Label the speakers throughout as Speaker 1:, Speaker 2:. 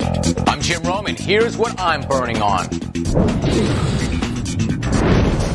Speaker 1: I'm Jim Roman. Here's what I'm burning on.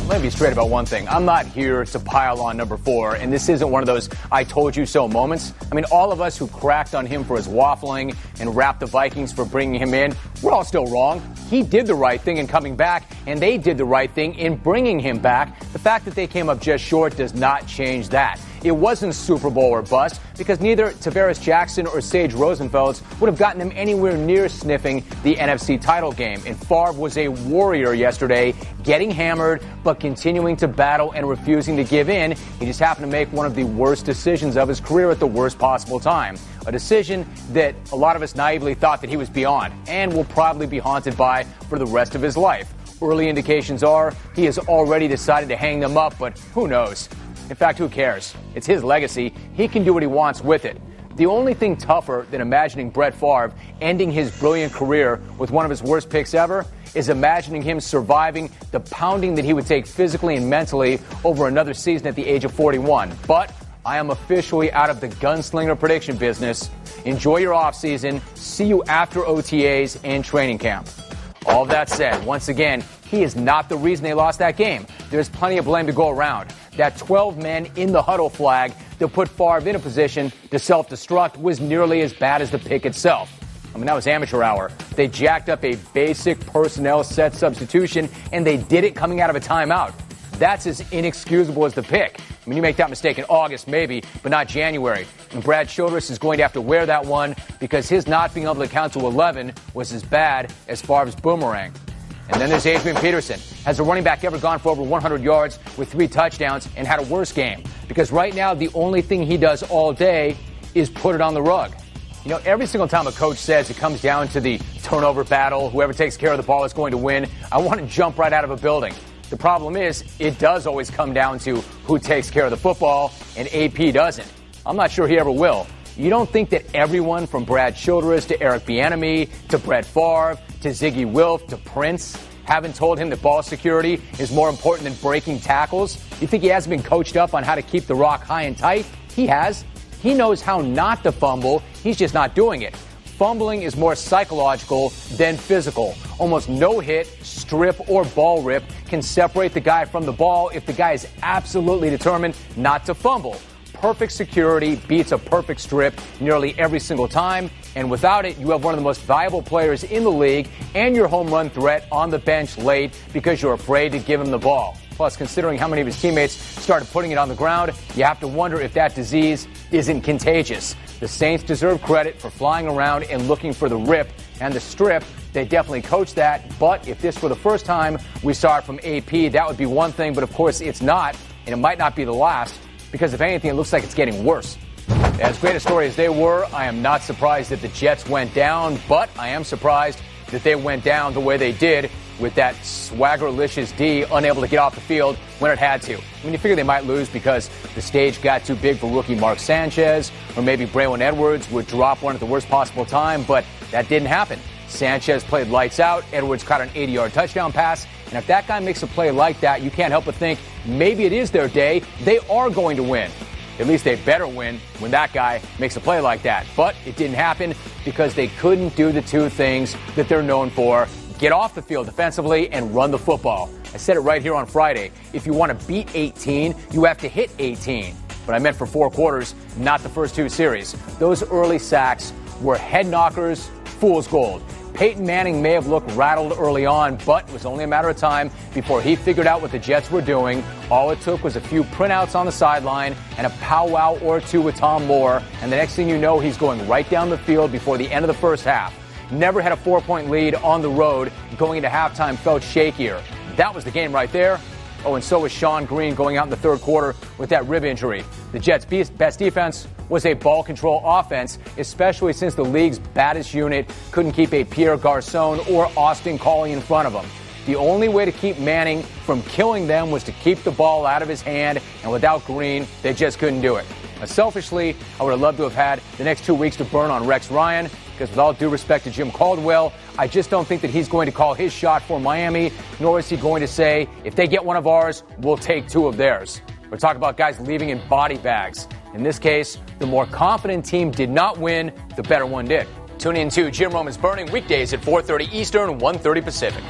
Speaker 1: Let me be straight about one thing. I'm not here to pile on number 4, and this isn't one of those I told you so moments. I mean, all of us who cracked on him for his waffling and rapped the Vikings for bringing him in, we're all still wrong. He did the right thing in coming back, and they did the right thing in bringing him back. The fact that they came up just short does not change that. It wasn't Super Bowl or bust because neither Tavares Jackson or Sage Rosenfels would have gotten him anywhere near sniffing the NFC title game. And Favre was a warrior yesterday, getting hammered but continuing to battle and refusing to give in. He just happened to make one of the worst decisions of his career at the worst possible time. A decision that a lot of us naively thought that he was beyond and will probably be haunted by for the rest of his life. Early indications are he has already decided to hang them up, but who knows? In fact, who cares? It's his legacy. He can do what he wants with it. The only thing tougher than imagining Brett Favre ending his brilliant career with one of his worst picks ever is imagining him surviving the pounding that he would take physically and mentally over another season at the age of 41. But I am officially out of the gunslinger prediction business. Enjoy your offseason. See you after OTAs and training camp. All of that said, once again, he is not the reason they lost that game. There's plenty of blame to go around. That 12 men in the huddle flag that put Favre in a position to self-destruct was nearly as bad as the pick itself. I mean, that was amateur hour. They jacked up a basic personnel set substitution, and they did it coming out of a timeout. That's as inexcusable as the pick. I mean, you make that mistake in August, maybe, but not January. And Brad Childress is going to have to wear that one because his not being able to count to 11 was as bad as Favre's boomerang. And then there's Adrian Peterson. Has a running back ever gone for over 100 yards with 3 touchdowns and had a worse game? Because right now, the only thing he does all day is put it on the rug. You know, every single time a coach says it comes down to the turnover battle, whoever takes care of the ball is going to win, I want to jump right out of a building. The problem is, it does always come down to who takes care of the football, and AP doesn't. I'm not sure he ever will. You don't think that everyone from Brad Childress to Eric Bieniemy to Brett Favre to Zygi Wilf to Prince haven't told him that ball security is more important than breaking tackles? You think he hasn't been coached up on how to keep the rock high and tight? He has. He knows how not to fumble. He's just not doing it. Fumbling is more psychological than physical. Almost no hit, strip, or ball rip can separate the guy from the ball if the guy is absolutely determined not to fumble. Perfect security beats a perfect strip nearly every single time, and without it, you have one of the most valuable players in the league and your home run threat on the bench late because you're afraid to give him the ball. Plus, considering how many of his teammates started putting it on the ground, you have to wonder if that disease isn't contagious. The Saints deserve credit for flying around and looking for the rip and the strip. They definitely coached that, but if this were the first time we saw it from AP, that would be one thing, but of course it's not, and it might not be the last. Because if anything, it looks like it's getting worse. As great a story as they were, I am not surprised that the Jets went down, but I am surprised that they went down the way they did with that swaggerlicious D unable to get off the field when it had to. I mean, you figure they might lose because the stage got too big for rookie Mark Sanchez, or maybe Braylon Edwards would drop one at the worst possible time, but that didn't happen. Sanchez played lights out. Edwards caught an 80-yard touchdown pass. And if that guy makes a play like that, you can't help but think maybe it is their day. They are going to win. At least they better win when that guy makes a play like that. But it didn't happen because they couldn't do the two things that they're known for: get off the field defensively and run the football. I said it right here on Friday. If you want to beat 18, you have to hit 18. But I meant for 4 quarters, not the first 2 series. Those early sacks were head knockers, fool's gold. Peyton Manning may have looked rattled early on, but it was only a matter of time before he figured out what the Jets were doing. All it took was a few printouts on the sideline and a powwow or two with Tom Moore, and the next thing you know, he's going right down the field before the end of the first half. Never had a 4-point lead on the road. Going into halftime felt shakier. That was the game right there. Oh, and so was Sean Green going out in the third quarter with that rib injury. The Jets' best defense was a ball control offense, especially since the league's baddest unit couldn't keep a Pierre Garçon or Austin Collie in front of him. The only way to keep Manning from killing them was to keep the ball out of his hand, and without Green, they just couldn't do it. Now, selfishly, I would have loved to have had the next 2 weeks to burn on Rex Ryan, because with all due respect to Jim Caldwell, I just don't think that he's going to call his shot for Miami, nor is he going to say, if they get one of ours, we'll take 2 of theirs. We're talking about guys leaving in body bags. In this case, the more confident team did not win, the better one did. Tune in to Jim Roman's Burning weekdays at 4:30 Eastern, 1:30 Pacific.